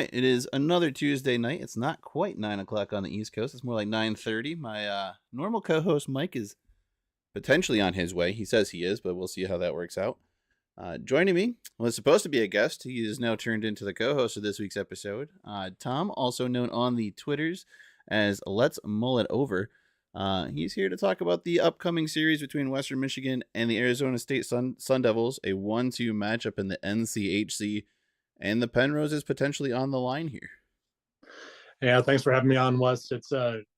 right, it is another Tuesday night. It's not quite 9 o'clock on the East Coast. It's more like 9:30. My normal co-host Mike is potentially on his way. He says he is, but we'll see how that works out. Joining me was supposed to be a guest. He is now turned into the co-host of this week's episode. Tom, also known on the Twitters as Let's Mull It Over. He's here to talk about the upcoming series between Western Michigan and the Arizona State Sundevils, a 1-2 matchup in the NCHC, and the Penrose is potentially on the line here. Yeah, thanks for having me on, Wes. It's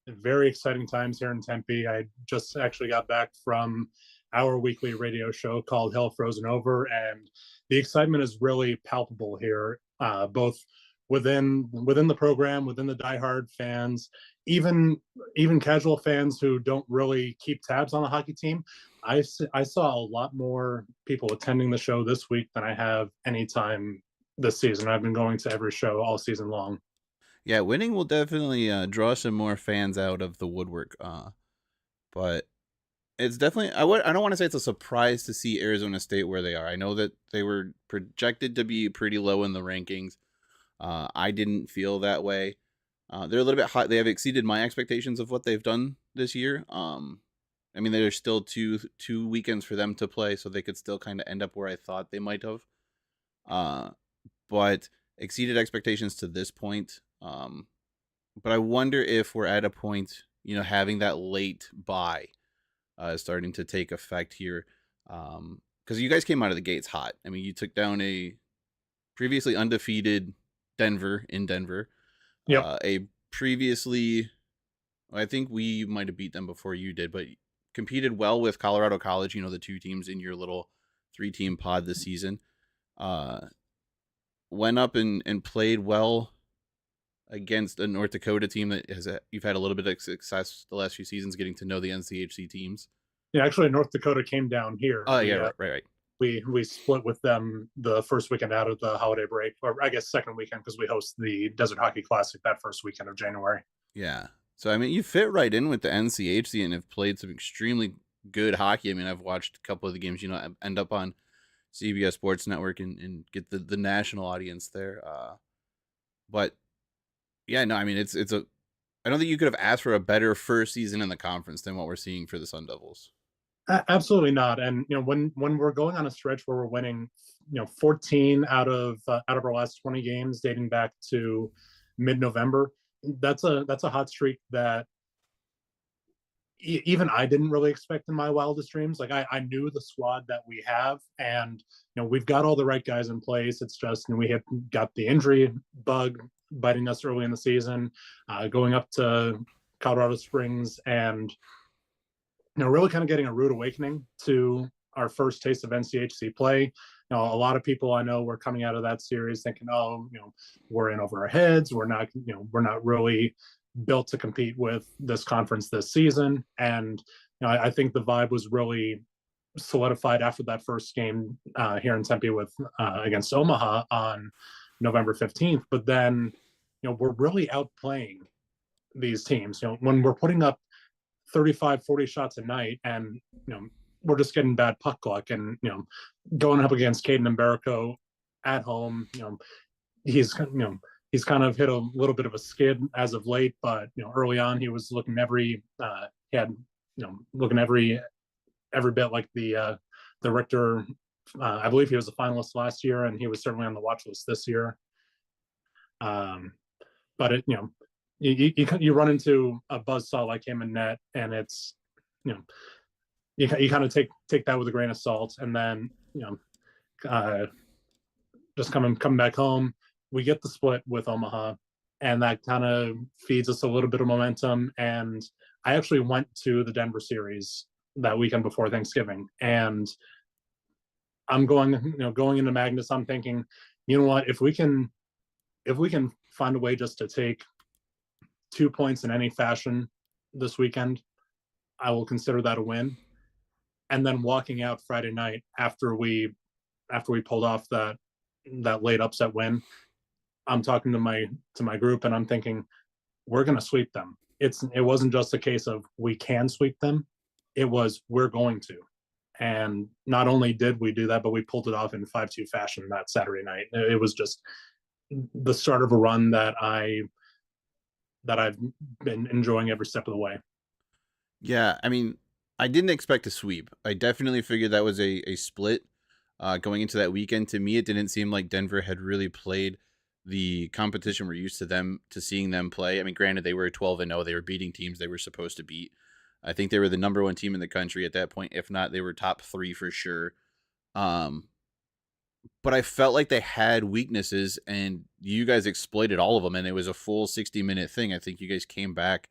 very exciting times here in Tempe. I just actually got back from our weekly radio show called Hell Frozen Over, and the excitement is really palpable here, both within the program, within the diehard fans, even casual fans who don't really keep tabs on the hockey team. I saw a lot more people attending the show this week than I have any time this season. I've been going to every show all season long. Yeah, winning will definitely draw some more fans out of the woodwork. But it's definitely I don't want to say it's a surprise to see Arizona State where they are. I know that they were projected to be pretty low in the rankings. I didn't feel that way. They're a little bit hot. They have exceeded my expectations of what they've done this year. I mean, there's still two weekends for them to play, so they could still kind of end up where I thought they might have. But exceeded expectations to this point. But I wonder if we're at a point, having that late buy starting to take effect here. Because you guys came out of the gates hot. I mean, you took down a previously undefeated Denver in Denver. Yep. A previously, I think we might have beat them before you did, but competed well with Colorado College, the two teams in your little 3-team pod this season. Went up and played well against a North Dakota team that you've had a little bit of success the last few seasons getting to know the NCHC teams. Yeah, actually, North Dakota came down here. Oh, yeah, right. We split with them the first weekend out of the holiday break, or I guess second weekend, because we host the Desert Hockey Classic that first weekend of January. Yeah. So, I mean, you fit right in with the NCHC and have played some extremely good hockey. I mean, I've watched a couple of the games, end up on CBS Sports Network and get the national audience there. But yeah, no, I mean, I don't think you could have asked for a better first season in the conference than what we're seeing for the Sun Devils. Absolutely not. And when we're going on a stretch where we're winning 14 out of our last 20 games dating back to mid-November, that's a hot streak that even I didn't really expect in my wildest dreams. Like I knew the squad that we have, and we've got all the right guys in place. It's just we have got the injury bug biting us early in the season, going up to Colorado Springs, and really kind of getting a rude awakening to our first taste of NCHC play. A lot of people I know were coming out of that series thinking, we're in over our heads. We're not really built to compete with this conference this season. And I think the vibe was really solidified after that first game here in Tempe with against Omaha on November 15th. But then, we're really outplaying these teams. When we're putting up 35, 40 shots a night, and we're just getting bad puck luck, and going up against Caden Mbarico at home, he's kind of hit a little bit of a skid as of late, but early on he was looking every bit like the Richter. I believe he was a finalist last year, and he was certainly on the watch list this year. But you run into a buzzsaw like him in net, and it's you kind of take that with a grain of salt, and then just come back home. We get the split with Omaha, and that kind of feeds us a little bit of momentum. And I actually went to the Denver series that weekend before Thanksgiving, and I'm going into Magnus. I'm thinking, what, if we can find a way just to take 2 points in any fashion this weekend, I will consider that a win. And then walking out Friday night after we pulled off that late upset win, I'm talking to my group, and I'm thinking, we're going to sweep them. It wasn't just a case of we can sweep them. It was, we're going to. And not only did we do that, but we pulled it off in 5-2 fashion that Saturday night. It was just the start of a run that I've been enjoying every step of the way. Yeah, I mean, I didn't expect a sweep. I definitely figured that was a split going into that weekend. To me, it didn't seem like Denver had really played the competition we're used to seeing them play. I mean, granted, they were 12-0. They were beating teams they were supposed to beat. I think they were the number one team in the country at that point. If not, they were top three for sure. Um, but I felt like they had weaknesses, and you guys exploited all of them. And it was a full 60-minute thing. I think you guys came back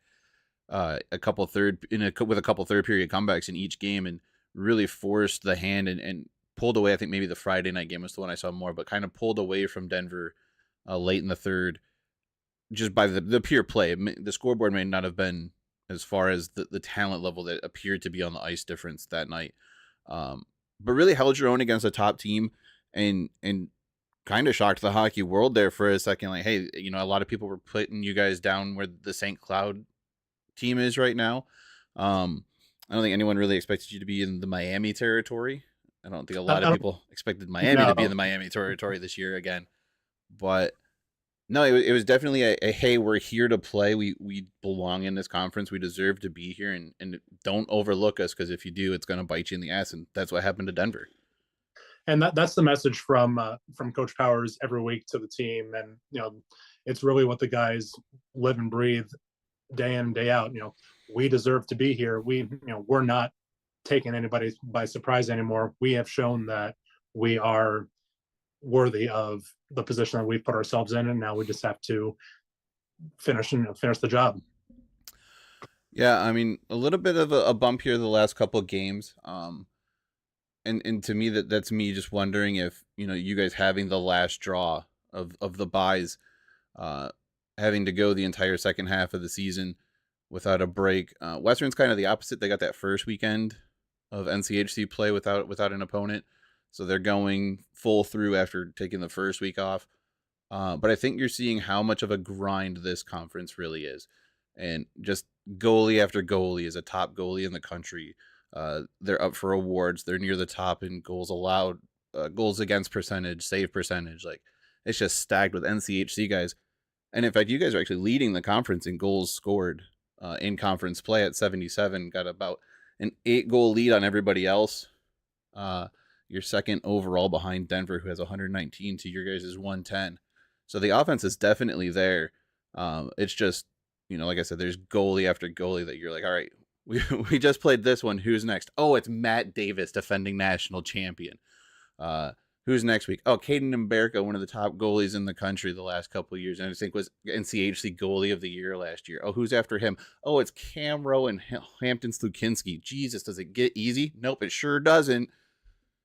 with a couple third period comebacks in each game and really forced the hand and pulled away. I think maybe the Friday night game was the one I saw more, but kind of pulled away from Denver late in the third just by the pure play. The scoreboard may not have been as far as the talent level that appeared to be on the ice difference that night, but really held your own against a top team and kind of shocked the hockey world there for a second. Like, hey, a lot of people were putting you guys down where the St. Cloud team is right now. I don't think anyone really expected you to be in the Miami territory. I don't think a lot of people expected Miami to be in the Miami territory this year again. But no, it was definitely a hey, we're here to play. We belong in this conference. We deserve to be here, and don't overlook us, because if you do, it's going to bite you in the ass. And that's what happened to Denver. And that's the message from Coach Powers every week to the team. And it's really what the guys live and breathe day in, day out. We deserve to be here. We're not taking anybody by surprise anymore. We have shown that we are worthy of the position that we've put ourselves in, and now we just have to finish the job. Yeah, I mean, a little bit of a bump here the last couple of games. And to me, that's me just wondering if you guys having the last draw of the buys, having to go the entire second half of the season without a break. Western's kind of the opposite. They got that first weekend of NCHC play without an opponent, so they're going full through after taking the first week off. But I think you're seeing how much of a grind this conference really is, and just goalie after goalie is a top goalie in the country. They're up for awards. They're near the top in goals allowed, goals against percentage, save percentage. Like, it's just stacked with NCHC guys. And in fact, you guys are actually leading the conference in goals scored in conference play at 77. Got about an 8-goal lead on everybody else. You're second overall behind Denver, who has 119 to your guys' 110. So the offense is definitely there. It's just, like I said, there's goalie after goalie that you're like, all right, we just played this one. Who's next? Oh, it's Matt Davis, defending national champion. Who's next week? Oh, Caden Mberka, one of the top goalies in the country the last couple of years, and I think was NCHC goalie of the year last year. Oh, who's after him? Oh, it's Cam Rowe and Hampton Slukinski. Jesus, does it get easy? Nope, it sure doesn't.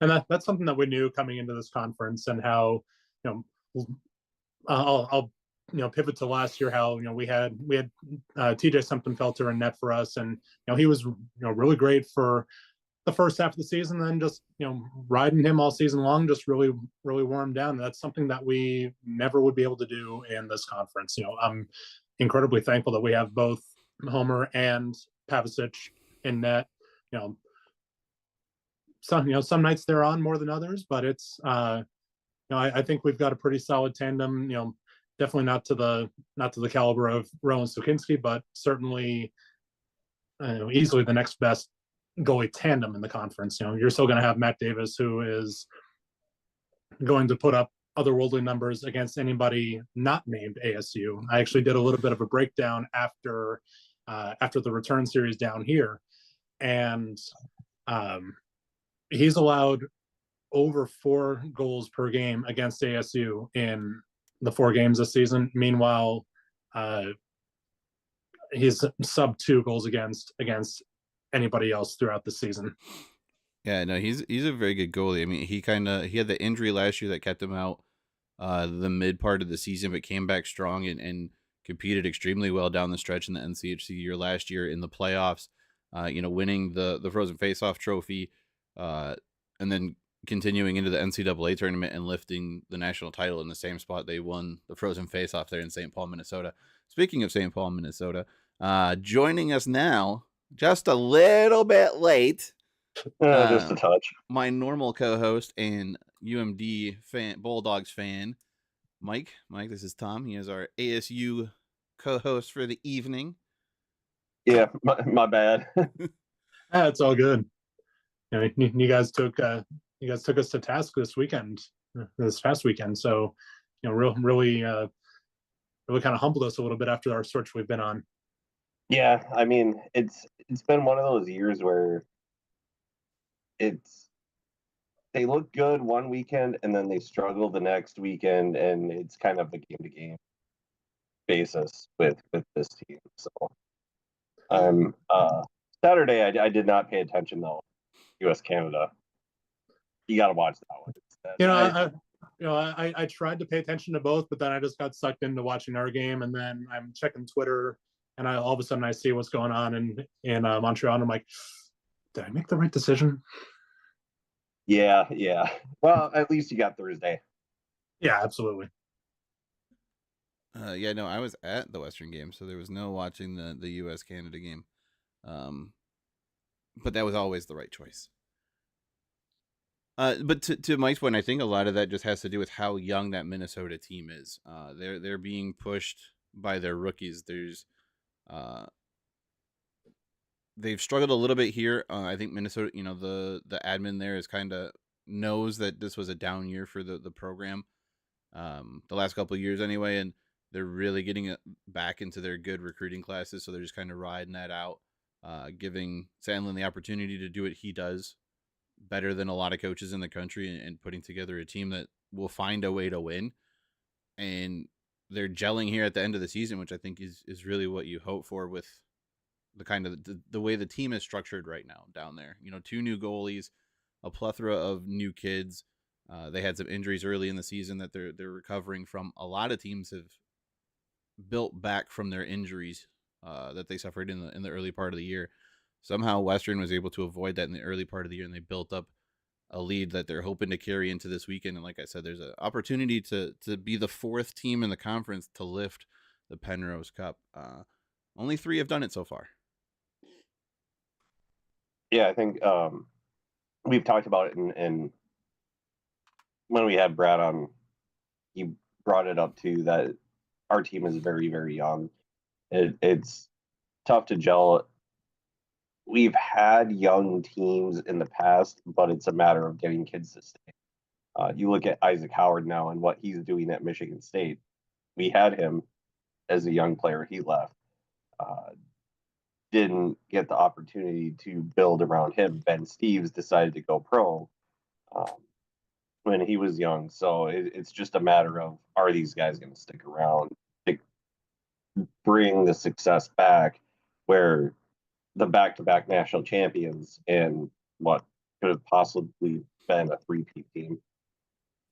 And that's something that we knew coming into this conference, and how I'll pivot to last year, how we had TJ Sempton-Felter in net for us, and he was really great for the first half of the season. Then just riding him all season long just really wore him down. And that's something that we never would be able to do in this conference. I'm incredibly thankful that we have both Homer and Pavicic in net. Some nights they're on more than others, but it's I think we've got a pretty solid tandem. Definitely not to the caliber of Rowe and Slukinski, but certainly easily the next best goalie tandem in the conference. You're still going to have Matt Davis, who is going to put up otherworldly numbers against anybody not named ASU. I actually did a little bit of a breakdown after the return series down here, and he's allowed over 4 goals per game against ASU in the 4 games this season. Meanwhile, he's sub 2 goals against anybody else throughout the season. Yeah, no, he's a very good goalie. I mean, he had the injury last year that kept him out the mid part of the season, but came back strong and competed extremely well down the stretch in the NCHC year last year in the playoffs. Winning the Frozen Faceoff trophy, and then continuing into the NCAA tournament and lifting the national title in the same spot they won the Frozen Faceoff there in St. Paul, Minnesota. Speaking of St. Paul, Minnesota, joining us now, just a little bit late, just a touch, my normal co-host and UMD fan, Bulldogs fan, Mike. Mike, this is Tom. He is our ASU co-host for the evening. Yeah, my bad. It's all good. You guys took us to task this past weekend. So, really kind of humbled us a little bit after our search we've been on. Yeah, I mean, it's been one of those years where they look good one weekend and then they struggle the next weekend, and it's kind of a game to game basis with this team. So I'm Saturday I did not pay attention though. US Canada. You got to watch that one. I tried to pay attention to both, but then I just got sucked into watching our game, and then I'm checking Twitter, and all of a sudden I see what's going on in Montreal, and I'm like, did I make the right decision? Yeah. Well, at least you got Thursday. Yeah, absolutely. I was at the Western game, so there was no watching the US Canada game. But that was always the right choice. But to Mike's point, I think a lot of that just has to do with how young that Minnesota team is. They're being pushed by their rookies. They've struggled a little bit here. I think Minnesota, the admin there is kind of knows that this was a down year for the program, the last couple of years anyway, and they're really getting it back into their good recruiting classes. So they're just kind of riding that out, giving Sandlin the opportunity to do what he does better than a lot of coaches in the country, and putting together a team that will find a way to win. And they're gelling here at the end of the season, which I think is really what you hope for with the kind of the way the team is structured right now down there. 2 new goalies, a plethora of new kids. They had some injuries early in the season that they're recovering from. A lot of teams have built back from their injuries that they suffered in the early part of the year. Somehow Western was able to avoid that in the early part of the year, and they built up a lead that they're hoping to carry into this weekend. And like I said, there's an opportunity to be the 4th team in the conference to lift the Penrose Cup. Only 3 have done it so far. Yeah, I think we've talked about it, and when we had Brad on, he brought it up too, that our team is very, very young. It's tough to gel. We've had young teams in the past, but it's a matter of getting kids to stay. You look at Isaac Howard now and what he's doing at Michigan State. We had him as a young player. He left. Didn't get the opportunity to build around him. Ben Steves decided to go pro when he was young. So it's just a matter of, are these guys going to stick around to bring the success back, where the back-to-back national champions and what could have possibly been a 3-peat team,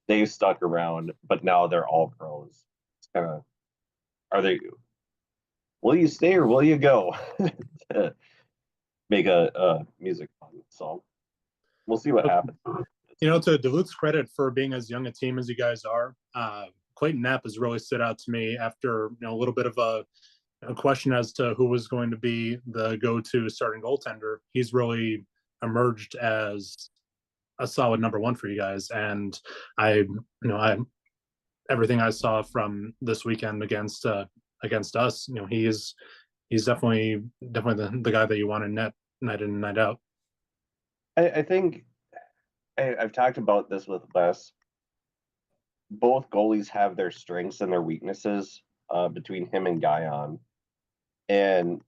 they've stuck around, but now they're all pros. It's kind of, will you stay or will you go? Make a music fun. So we'll see what happens. To Duluth's credit for being as young a team as you guys are, Clayton Knapp has really stood out to me after a little bit of a question as to who was going to be the go-to starting goaltender. He's really emerged as a solid number 1 for you guys, and I everything I saw from this weekend against us, he's definitely the guy that you want in net night in and night out. I think I've talked about this with Wes. Both goalies have their strengths and their weaknesses between him and Guyon. And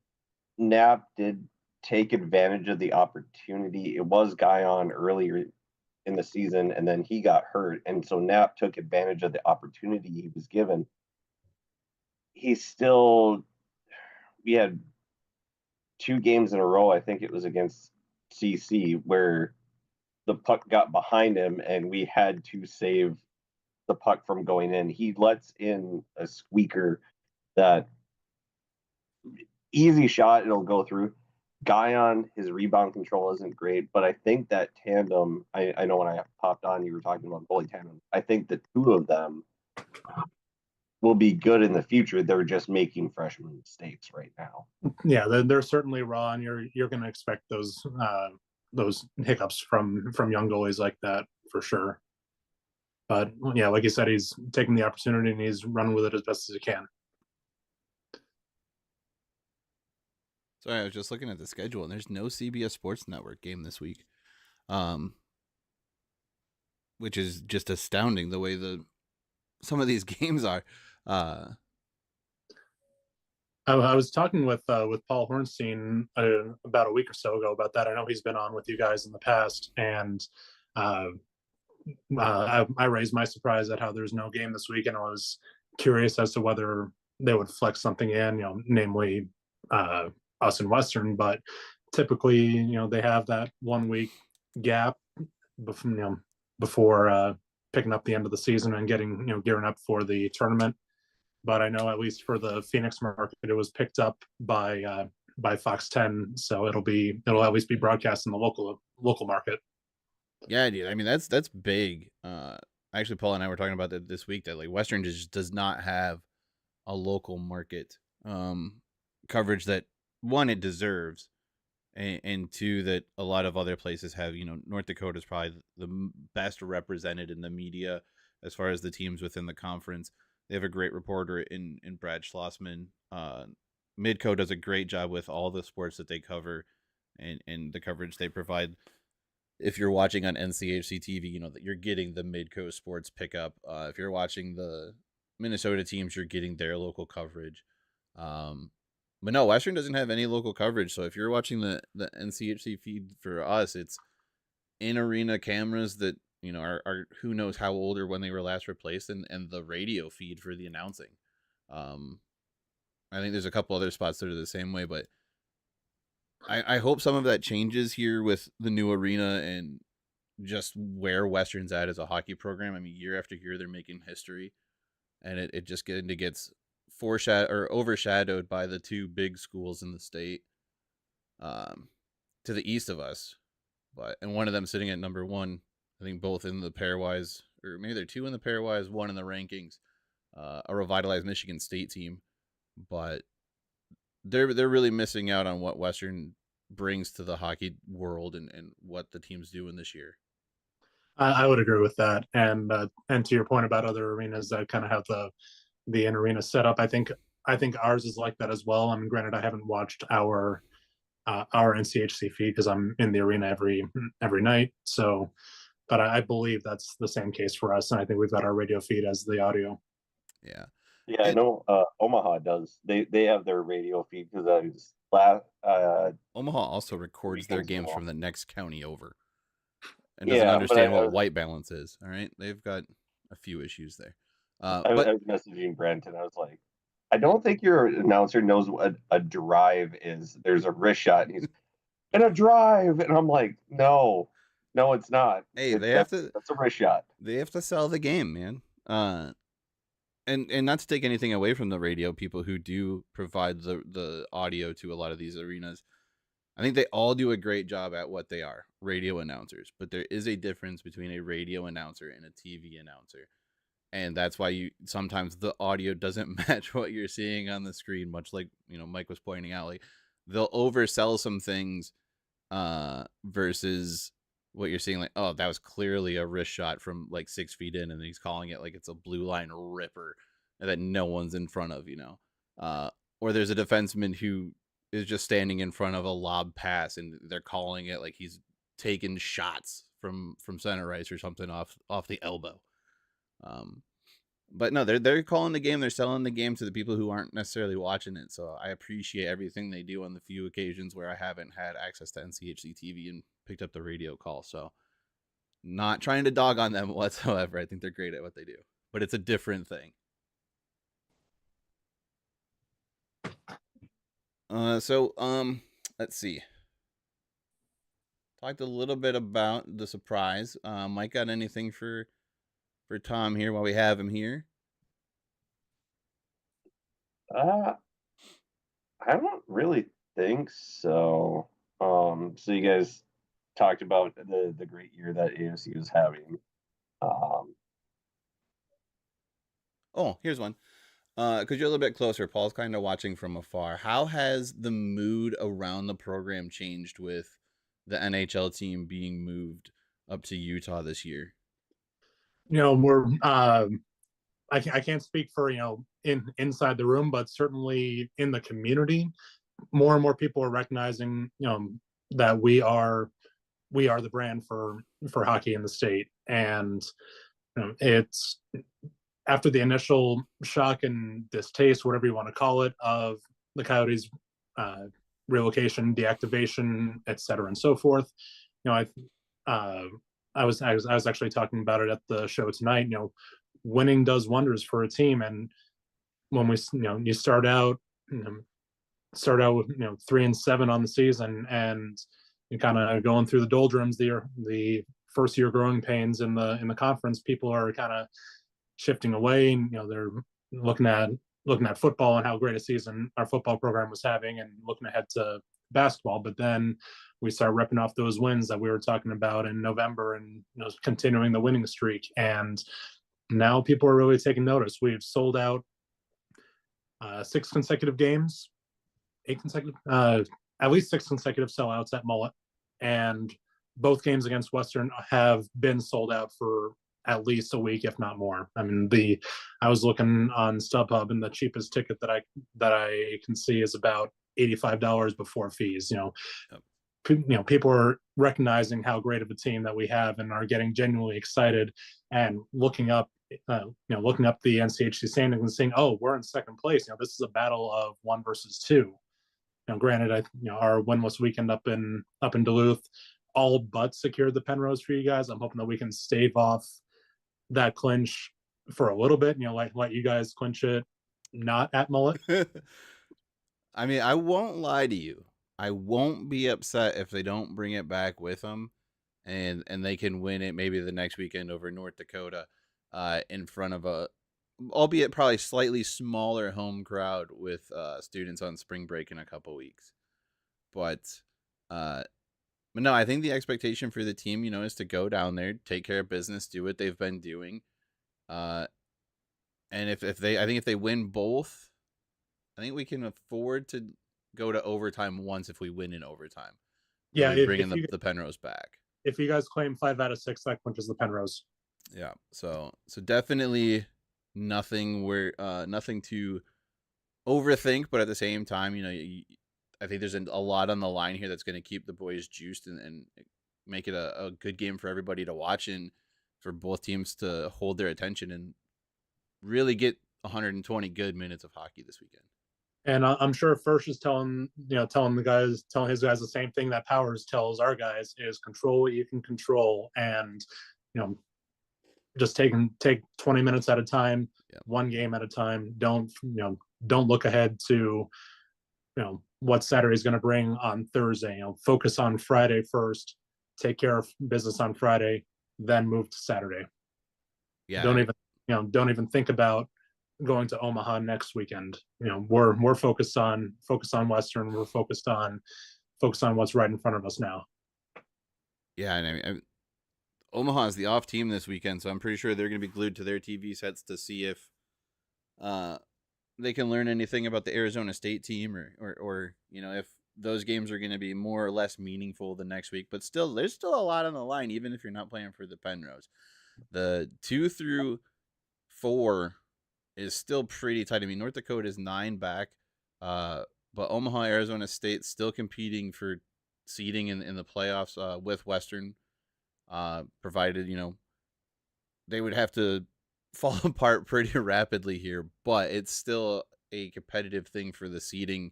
Knapp did take advantage of the opportunity. It was Guyon earlier in the season, and then he got hurt. And so Knapp took advantage of the opportunity he was given. We had 2 games in a row, I think it was against CC, where the puck got behind him and we had to save the puck from going in. He lets in a squeaker that easy shot, it'll go through. Guyon, his rebound control isn't great, but I think that tandem, I know when I popped on, you were talking about goalie tandem. I think the 2 of them will be good in the future. They're just making freshman mistakes right now. Yeah, they're certainly raw, and you're going to expect those hiccups from young goalies like that for sure. But yeah, like you said, he's taking the opportunity and he's running with it as best as he can. Sorry, I was just looking at the schedule, and there's no CBS Sports Network game this week, um, which is just astounding the way some of these games are. I was talking with Paul Hornstein about a week or so ago about that. I know he's been on with you guys in the past, and I raised my surprise at how there's no game this week, and I was curious as to whether they would flex something in, namely us in Western. But typically, they have that 1 week gap before picking up the end of the season and getting gearing up for the tournament. But I know at least for the Phoenix market, it was picked up by Fox 10, so it'll at least be broadcast in the local market. Yeah, dude. I mean, that's big. Actually, Paul and I were talking about that this week, that like Western just does not have a local market coverage that, one, it deserves, and two, that a lot of other places have. North Dakota is probably the best represented in the media as far as the teams within the conference. They have a great reporter in Brad Schlossman. Midco does a great job with all the sports that they cover, and the coverage they provide. If you're watching on NCHC TV, that you're getting the Midco sports pickup. If you're watching the Minnesota teams, you're getting their local coverage. But no, Western doesn't have any local coverage. So if you're watching the NCHC feed for us, it's in arena cameras that are who knows how old or when they were last replaced, and the radio feed for the announcing. I think there's a couple other spots that are the same way, but I hope some of that changes here with the new arena and just where Western's at as a hockey program. I mean, year after year, they're making history, and it just gets overshadowed by the two big schools in the state to the east of us. And one of them sitting at number one, I think both in the pairwise, or maybe they're two in the pairwise, one in the rankings, a revitalized Michigan State team. But they're really missing out on what Western brings to the hockey world and what the team's doing this year. I would agree with that, and to your point about other arenas that kind of have the in arena setup, I think ours is like that as well. I mean, granted, I haven't watched our NCHC feed because I'm in the arena every night. So, but I believe that's the same case for us, and I think we've got our radio feed as the audio. Yeah. Yeah, I know Omaha does. They have their radio feed because I was Omaha also records their games from the next county over, and Yeah, doesn't but understand I what was- white balance is. All right, they've got a few issues there. I was messaging Brent and I was like, I don't think your announcer knows what a drive is. There's a wrist shot and he's in a drive, and I'm like, no, it's not. Hey, that's a wrist shot. They have to sell the game, man. And not to take anything away from the radio people who do provide the audio to a lot of these arenas. I think they all do a great job at what they are, radio announcers. But there is a difference between a radio announcer and a TV announcer. And that's why sometimes the audio doesn't match what you're seeing on the screen, much like, Mike was pointing out. Like, they'll oversell some things versus what you're seeing, like, oh, that was clearly a wrist shot from like 6 feet in, and he's calling it like it's a blue line ripper that no one's in front of, or there's a defenseman who is just standing in front of a lob pass and they're calling it like he's taking shots from center ice or something off the elbow. But no, they're calling the game, they're selling the game to the people who aren't necessarily watching it. So I appreciate everything they do on the few occasions where I haven't had access to NCHC TV and picked up the radio call. So not trying to dog on them whatsoever. I think they're great at what they do, but it's a different thing. So let's see. Talked a little bit about the surprise. Mike, got anything for Tom here while we have him here? I don't really think so. So you guys talked about the great year that ASU is having. Oh, here's one. Because you're a little bit closer. Paul's kind of watching from afar. How has the mood around the program changed with the NHL team being moved up to Utah this year? We're I can't speak for inside the room, but certainly in the community, more and more people are recognizing that we are the brand for hockey in the state, and it's after the initial shock and distaste, whatever you want to call it, of the Coyotes' uh, relocation, deactivation, et cetera, and so forth. Uh, I was actually talking about it at the show tonight. Winning does wonders for a team, and when you start out with 3-7 on the season, and you kind of going through the doldrums, the first year growing pains in the conference. People are kind of shifting away, and they're looking at football and how great a season our football program was having, and looking ahead to basketball. But then we start ripping off those wins that we were talking about in November, and continuing the winning streak. And now people are really taking notice. We've sold out 6 consecutive games, 8 consecutive, at least 6 consecutive sellouts at Mullet, and both games against Western have been sold out for at least a week, if not more. I mean, I was looking on StubHub, and the cheapest ticket that I can see is about $85 before fees. People are recognizing how great of a team that we have, and are getting genuinely excited, and looking up the NCHC standings and saying, "Oh, we're in second place. This is a battle of 1 versus 2." Granted, our winless weekend up in Duluth all but secured the Penrose for you guys. I'm hoping that we can stave off that clinch for a little bit. Let you guys clinch it, not at Mullet. I mean, I won't lie to you. I won't be upset if they don't bring it back with them, and they can win it maybe the next weekend over North Dakota, in front of a, albeit probably slightly smaller home crowd with students on spring break in a couple weeks. But no, I think the expectation for the team, is to go down there, take care of business, do what they've been doing. And I think if they win both, I think we can afford to go to overtime once if we win in overtime. Yeah, we bring in the Penrose back. If you guys claim 5 out of 6, that clinches the Penrose. Yeah, so definitely nothing to overthink, but at the same time, I think there's a lot on the line here that's going to keep the boys juiced and make it a good game for everybody to watch, and for both teams to hold their attention and really get 120 good minutes of hockey this weekend. And I'm sure Firsch is telling his guys the same thing that Powers tells our guys, is control what you can control, and just take 20 minutes at a time, one game at a time. Don't look ahead to what Saturday is going to bring on Thursday. Focus on Friday first, take care of business on Friday, then move to Saturday. Yeah. Don't even think about going to Omaha next weekend. We're focused on Western. We're focused on what's right in front of us now. Yeah, and I mean, Omaha is the off team this weekend, so I'm pretty sure they're going to be glued to their TV sets to see if they can learn anything about the Arizona State team, or if those games are going to be more or less meaningful the next week. But still, there's still a lot on the line, even if you're not playing for the Penrose. The 2 through 4 is still pretty tight. I mean, North Dakota is 9 back, but Omaha, Arizona State still competing for seeding in the playoffs with Western, provided they would have to fall apart pretty rapidly here, but it's still a competitive thing for the seeding,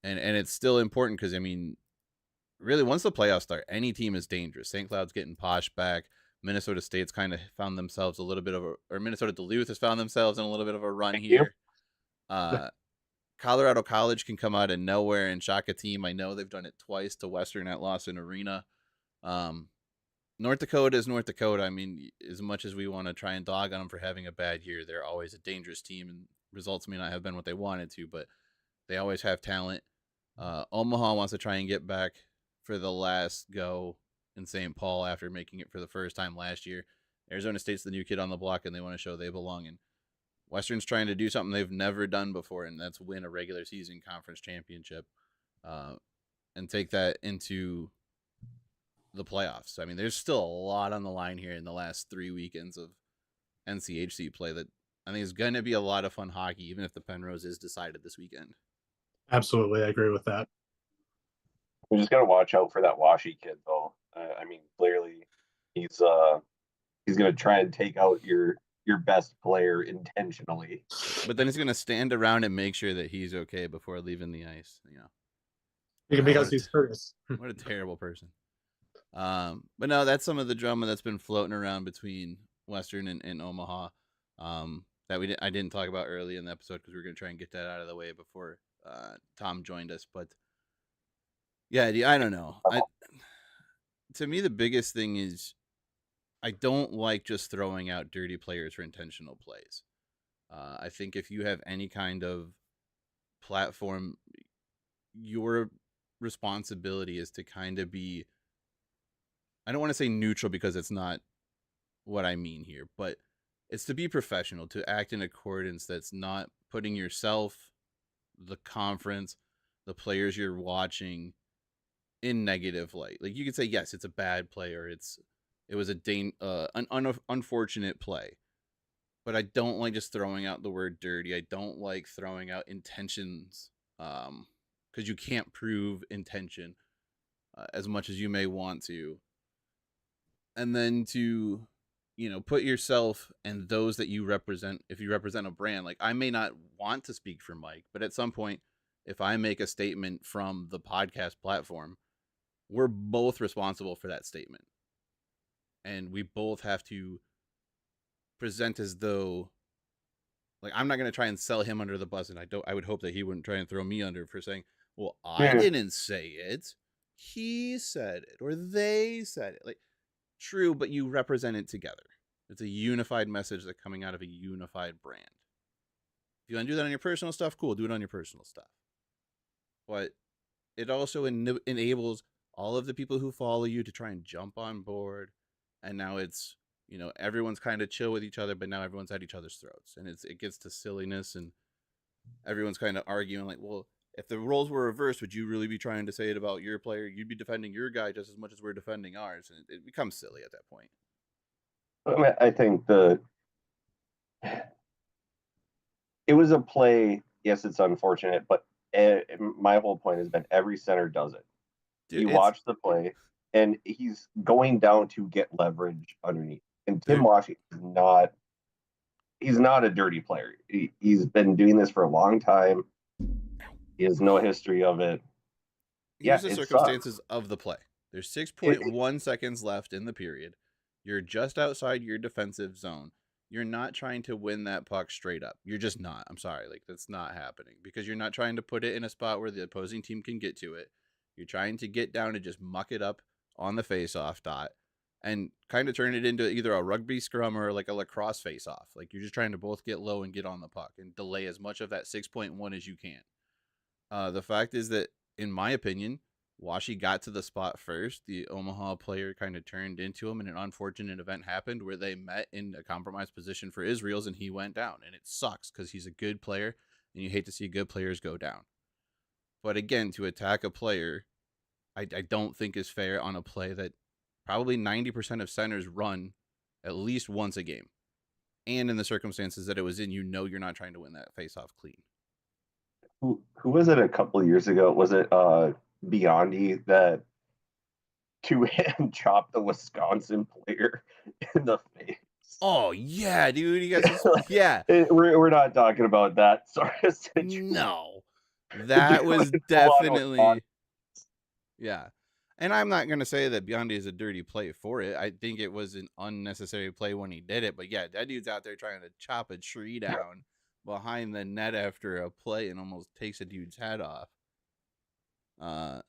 and it's still important because, I mean, really, once the playoffs start, any team is dangerous. St. Cloud's getting Posh back. Minnesota State's kind of found themselves Minnesota Duluth has found themselves in a little bit of a run here. Colorado College can come out of nowhere and shock a team. I know they've done it twice to Western at Lawson Arena. North Dakota is North Dakota. I mean, as much as we want to try and dog on them for having a bad year, they're always a dangerous team, and results may not have been what they wanted to, but they always have talent. Omaha wants to try and get back for the last go in St. Paul after making it for the first time last year. Arizona State's the new kid on the block, and they want to show they belong. And Western's trying to do something they've never done before, and that's win a regular season conference championship, and take that into the playoffs. I mean, there's still a lot on the line here in the last 3 weekends of NCHC play that I think is going to be a lot of fun hockey, even if the Penrose is decided this weekend. Absolutely, I agree with that. We just got to watch out for that Washi kid, though. I mean, clearly, he's going to try and take out your best player intentionally. But then he's going to stand around and make sure that he's okay before leaving the ice. Because he's curious. What a terrible person. But no, that's some of the drama that's been floating around between Western and Omaha. That I didn't talk about early in the episode because we were going to try and get that out of the way before Tom joined us. But yeah, I don't know. To me, the biggest thing is I don't like just throwing out dirty players for intentional plays. I think if you have any kind of platform, your responsibility is to kind of be, I don't want to say neutral because it's not what I mean here, but it's to be professional, to act in accordance that's not putting yourself, the conference, the players you're watching in negative light. Like you could say, yes, it's a bad play or it was an unfortunate play, but I don't like just throwing out the word dirty. I don't like throwing out intentions because you can't prove intention as much as you may want to. And then to, put yourself and those that you represent, if you represent a brand, like I may not want to speak for Mike, but at some point, if I make a statement from the podcast platform, we're both responsible for that statement. And we both have to present as though, like, I'm not going to try and sell him under the bus. And I would hope that he wouldn't try and throw me under for saying, well, I didn't say it. He said it, or they said it. Like, true, but you represent it together. It's a unified message that's coming out of a unified brand. If you want to do that on your personal stuff, cool, do it on your personal stuff. But it also enables all of the people who follow you to try and jump on board. And now it's, everyone's kind of chill with each other, but now everyone's at each other's throats. And it gets to silliness, and everyone's kind of arguing like, well, if the roles were reversed, would you really be trying to say it about your player? You'd be defending your guy just as much as we're defending ours. And it becomes silly at that point. I think it was a play. Yes, it's unfortunate, but my whole point has been every center does it. Dude, you watch the play, and he's going down to get leverage underneath. And Tim Washi he's not a dirty player. He's been doing this for a long time. He has no history of it. Here's the circumstances of the play. There's 6.1 seconds left in the period. You're just outside your defensive zone. You're not trying to win that puck straight up. You're just not. I'm sorry. Like, that's not happening because you're not trying to put it in a spot where the opposing team can get to it. You're trying to get down and just muck it up on the face-off dot and kind of turn it into either a rugby scrum or like a lacrosse face-off. Like, you're just trying to both get low and get on the puck and delay as much of that 6.1 as you can. The fact is that, in my opinion, Washi got to the spot first. The Omaha player kind of turned into him, and an unfortunate event happened where they met in a compromised position for Israel's, and he went down. And it sucks because he's a good player, and you hate to see good players go down. But again, to attack a player, I don't think is fair on a play that probably 90% of centers run at least once a game. And in the circumstances that it was in, you're not trying to win that face-off clean. Who was it a couple of years ago? Was it Biondi that two-hand chopped the Wisconsin player in the face? Oh, yeah, dude. You guys, yeah. We're not talking about that sort of situation. No. That was definitely... Yeah. And I'm not going to say that Biondi is a dirty play for it. I think it was an unnecessary play when he did it. But yeah, that dude's out there trying to chop a tree down behind the net after a play and almost takes a dude's head off. And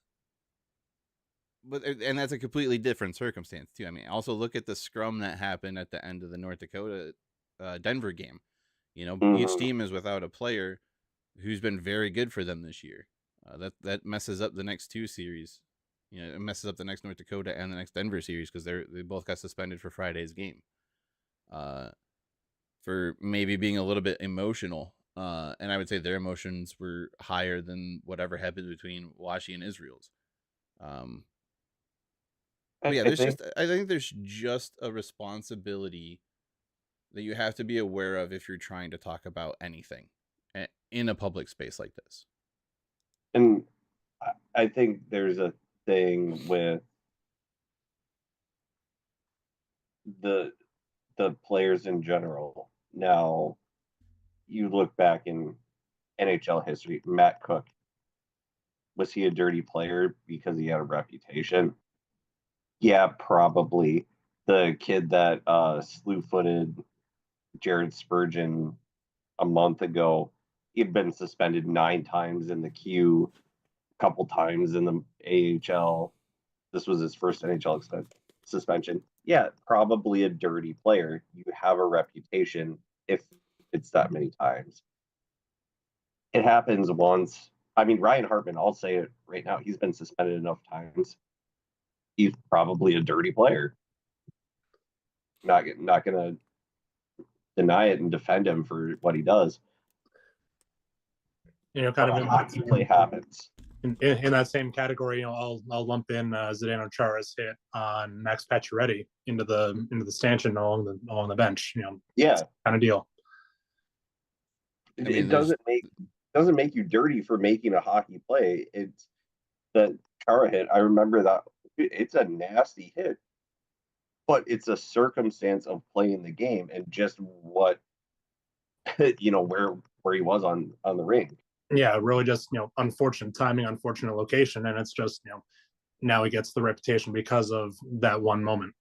that's a completely different circumstance too. I mean, also look at the scrum that happened at the end of the North Dakota Denver game. Each team is without a player who's been very good for them this year. That messes up the next two series. It messes up the next North Dakota and the next Denver series because they both got suspended for Friday's game. For maybe being a little bit emotional. And I would say their emotions were higher than whatever happened between Washi and Israel's. But yeah, I think I think there's just a responsibility that you have to be aware of if you're trying to talk about anything in a public space like this. and I think there's a thing with the the players in general. Now, you look back in NHL history, Matt Cook, was he a dirty player because he had a reputation? Yeah, probably. The kid that slew-footed Jared Spurgeon a month ago, he'd been suspended 9 times in the queue, a couple times in the AHL. This was his first NHL suspension. Yeah, probably a dirty player. You have a reputation if it's that many times. It happens once. I mean, Ryan Hartman, I'll say it right now, he's been suspended enough times. He's probably a dirty player. Not gonna deny it and defend him for what he does. Kind But of a hockey play happens. in that same category, I'll lump in Zdeno Chara's hit on Max Pacioretty into the stanchion along the bench. Yeah, kind of deal. it doesn't make you dirty for making a hockey play. It's that Chara hit. I remember that. It's a nasty hit, but it's a circumstance of playing the game and just what where he was on the ring. Yeah, really just unfortunate timing, unfortunate location, and it's just now he gets the reputation because of that one moment.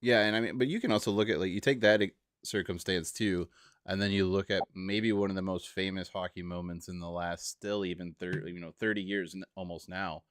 Yeah, and I mean, but you can also look at you take that circumstance too, and then you look at maybe one of the most famous hockey moments in the last still even 30 years almost now,